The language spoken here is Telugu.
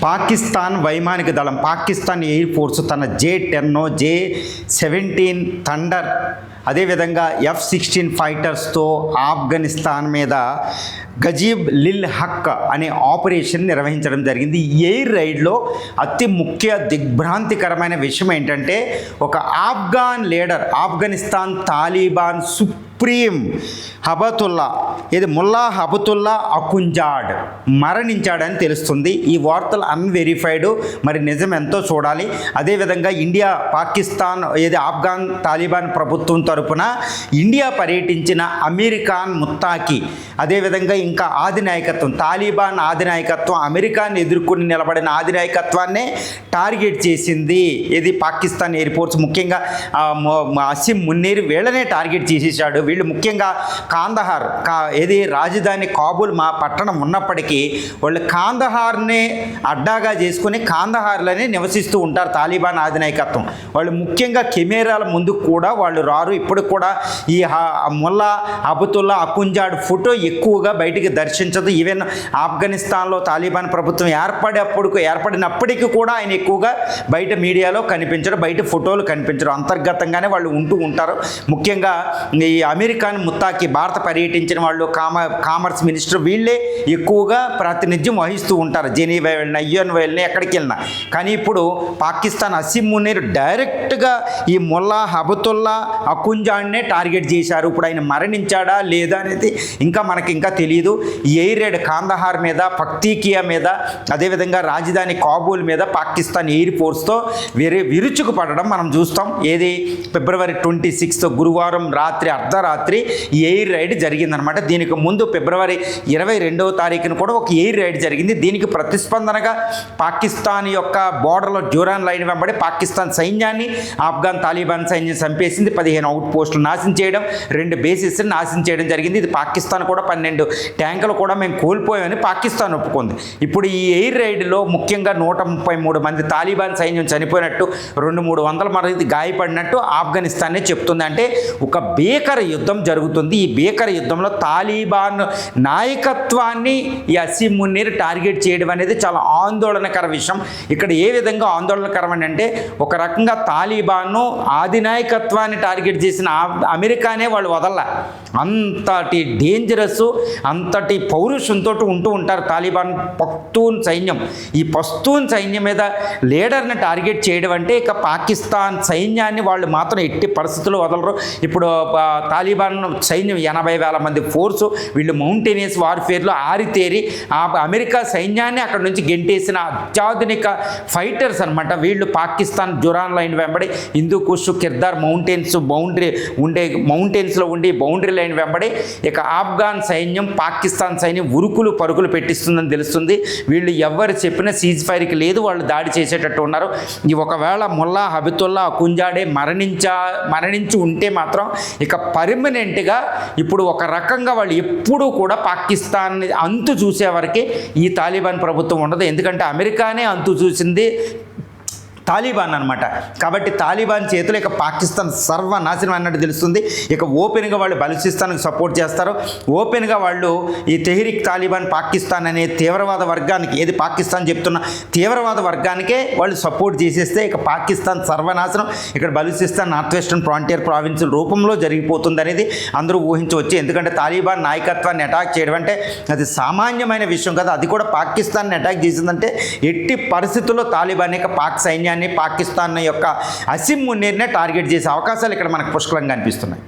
పాకిస్తాన్ వైమానిక దళం పాకిస్తాన్ ఎయిర్ ఫోర్స్ తన J-10 J-17 థండర్ అదేవిధంగా F-16 ఫైటర్స్తో ఆఫ్ఘనిస్తాన్ మీద గజీబ్ లిల్ హక్ అనే ఆపరేషన్ నిర్వహించడం జరిగింది. ఈ ఎయిర్ రైడ్లో అతి ముఖ్య దిగ్భ్రాంతికరమైన విషయం ఏంటంటే ఒక ఆఫ్ఘాన్ లీడర్ ఆఫ్ఘనిస్తాన్ తాలిబాన్ సుప్రీం ముల్లా హబతుల్లా అకుంజాడ్ మరణించాడని తెలుస్తుంది. ఈ వార్తలు అన్వెరిఫైడ్, మరి నిజం ఎంతో చూడాలి. అదేవిధంగా ఇండియా పాకిస్తాన్ ఆఫ్ఘాన్ తాలిబాన్ ప్రభుత్వం తరపున ఇండియా పర్యటించిన అమీర్ ఖాన్ ముత్తాకి, అదేవిధంగా ఇంకా ఆధినాయకత్వం తాలిబాన్ ఆధినాయకత్వం అమెరికాను ఎదుర్కొని నిలబడిన ఆధినాయకత్వాన్నే టార్గెట్ చేసింది. పాకిస్తాన్ ఎయిర్ ఫోర్స్ ముఖ్యంగా అసిమ్ మున్నీర్ వీళ్ళనే టార్గెట్ చేసేసాడు. వీళ్ళు ముఖ్యంగా కాందహార్ రాజధాని కాబూల్ పట్టణం ఉన్నప్పటికీ వాళ్ళు కాందహార్నే అడ్డాగా చేసుకుని కాందహార్లోనే నివసిస్తూ ఉంటారు తాలిబాన్ ఆధినాయకత్వం. వాళ్ళు ముఖ్యంగా కెమెరాల ముందు కూడా వాళ్ళు రారు. ఇప్పుడు కూడా ఈ ముల్లా హబతుల్లా అకుంజాడ్ ఫోటో ఎక్కువగా బయటికి దర్శించదు. ఈవెన్ ఆఫ్ఘనిస్తాన్లో తాలిబాన్ ప్రభుత్వం ఏర్పడినప్పటికీ కూడా ఆయన ఎక్కువగా బయట మీడియాలో కనిపించరు, బయట ఫోటోలు కనిపించరు. అంతర్గతంగానే వాళ్ళు ఉంటూ ఉంటారు. ముఖ్యంగా ఈ అమీర్ ఖాన్ ముత్తాకి భారత పర్యటించిన వాళ్ళు కామర్స్ మినిస్టర్ వీళ్ళే ఎక్కువగా ప్రాతినిధ్యం వహిస్తూ ఉంటారు. జెనీవా వెళ్ళినా UN వెళ్ళినా ఎక్కడికి వెళ్ళినా. కానీ ఇప్పుడు పాకిస్తాన్ అసిమ్ మునీర్ డైరెక్ట్గా ఈ ముల్లా హబతుల్లా అకుంజాడ్నే టార్గెట్ చేశారు. ఇప్పుడు ఆయన మరణించాడా లేదా అనేది మనకి ఇంకా తెలియదు. ఈ ఎయిర్ రైడ్ కాందహార్ మీద, పక్తీకియా మీద, అదేవిధంగా రాజధాని కాబూల్ మీద పాకిస్తాన్ ఎయిర్ ఫోర్స్తో విరుచుకుపడడం మనం చూస్తాం. ఫిబ్రవరి 26 గురువారం అర్ధరాత్రి ఈ ఎయిర్ రైడ్ జరిగిందనమాట. దీనికి ముందు ఫిబ్రవరి 22వ తారీఖున కూడా ఒక ఎయిర్ రైడ్ జరిగింది. దీనికి ప్రతిస్పందనగా పాకిస్తాన్ యొక్క బోర్డర్లో జూరాన్ లైన్ వెంబడి పాకిస్తాన్ సైన్యాన్ని ఆఫ్ఘాన్ తాలిబాన్ సైన్యం చంపేసింది. 15 అవుట్ పోస్టులు నాశనం చేయడం, 2 బేసిస్ని నాశనం చేయడం జరిగింది. ఇది పాకిస్తాన్ కూడా 12 ట్యాంకులు కూడా మేము కోల్పోయామని పాకిస్తాన్ ఒప్పుకుంది. ఇప్పుడు ఈ ఎయిర్ రైడ్లో ముఖ్యంగా 133 మంది తాలిబాన్ సైన్యం చనిపోయినట్టు, 200-300 మంది గాయపడినట్టు ఆఫ్ఘనిస్తానే చెప్తుంది. అంటే ఒక భీకర యుద్ధం జరుగుతుంది. ఈ భీకర యుద్ధంలో తాలిబాన్ నాయకత్వాన్ని ఈ అసిమ్ మున్నీర్ టార్గెట్ చేయడం అనేది చాలా ఆందోళనకర విషయం. ఇక్కడ ఏ విధంగా ఆందోళనకరం అంటే ఒక రకంగా తాలిబాన్ను ఆధినాయకత్వాన్ని టార్గెట్ చేసిన అమెరికానే వాళ్ళు వదల. అంతటి డేంజరస్, అంతటి పౌరుషంతో ఉంటూ ఉంటారు తాలిబాన్ పఖ్తూన్ సైన్యం. ఈ పఖ్తూన్ సైన్యం మీద లీడర్ని టార్గెట్ చేయడం అంటే ఇక పాకిస్తాన్ సైన్యాన్ని వాళ్ళు మాత్రం ఎట్టి పరిస్థితుల్లో వదలరు. ఇప్పుడు తాలిబాన్ సైన్యం 80,000 మంది ఫోర్సు, వీళ్ళు మౌంటైనియస్ వార్ఫేర్లో ఆరితేరి అమెరికా సైన్యాన్ని అక్కడ నుంచి గెంటేసిన అత్యాధునిక ఫైటర్స్ అనమాట. వీళ్ళు పాకిస్తాన్ జురాన్ లైన్ వెంబడి హిందూ కుష్ కిర్దార్ మౌంటైన్స్లో ఉండి బౌండరీ లైన్ వెంబడి ఇక ఆఫ్ఘాన్ సైన్యం పాకిస్తాన్ సైన్యం ఉరుకులు పరుగులు పెట్టిస్తుందని తెలుస్తుంది. వీళ్ళు ఎవరు చెప్పినా సీజ్ ఫైర్కి లేదు, వాళ్ళు దాడి చేసేటట్టు ఉన్నారు. ఒకవేళ ముల్లా హబతుల్లా అకుంజాడే మరణించి ఉంటే మాత్రం ఇక పర్మనెంట్గా ఇప్పుడు ఒక రకంగా వాళ్ళు ఎప్పుడూ కూడా పాకిస్తాన్ అంతు చూసేవరకే ఈ తాలిబాన్ ప్రభుత్వం ఉండదు. ఎందుకంటే అమెరికానే అంతు చూసింది తాలిబాన్ అనమాట. కాబట్టి తాలిబాన్ చేతులు ఇక పాకిస్తాన్ సర్వనాశనం అన్నట్టు తెలుస్తుంది. ఇక ఓపెన్గా వాళ్ళు బలూచిస్తాన్కి సపోర్ట్ చేస్తారు. ఓపెన్గా వాళ్ళు ఈ తెహ్రీక్ తాలిబాన్ పాకిస్తాన్ అనే తీవ్రవాద వర్గానికి పాకిస్తాన్ చెప్తున్న తీవ్రవాద వర్గానికే వాళ్ళు సపోర్ట్ చేసేస్తే ఇక పాకిస్తాన్ సర్వనాశనం ఇక్కడ Balochistan north western frontier province రూపంలో జరిగిపోతుంది అనేది అందరూ ఊహించవచ్చు. ఎందుకంటే తాలిబాన్ నాయకత్వాన్ని అటాక్ చేయడం అంటే అది సామాన్యమైన విషయం కదా. అది కూడా పాకిస్తాన్ని అటాక్ చేసిందంటే ఎట్టి పరిస్థితుల్లో తాలిబాన్ ఇక పాక్ సైన్యాన్ని పాకిస్తాన్ యొక్క అసిమ్ మున్నీర్నే టార్గెట్ చేసే అవకాశాలు ఇక్కడ మనకు పుష్కలంగా అనిపిస్తున్నాయి.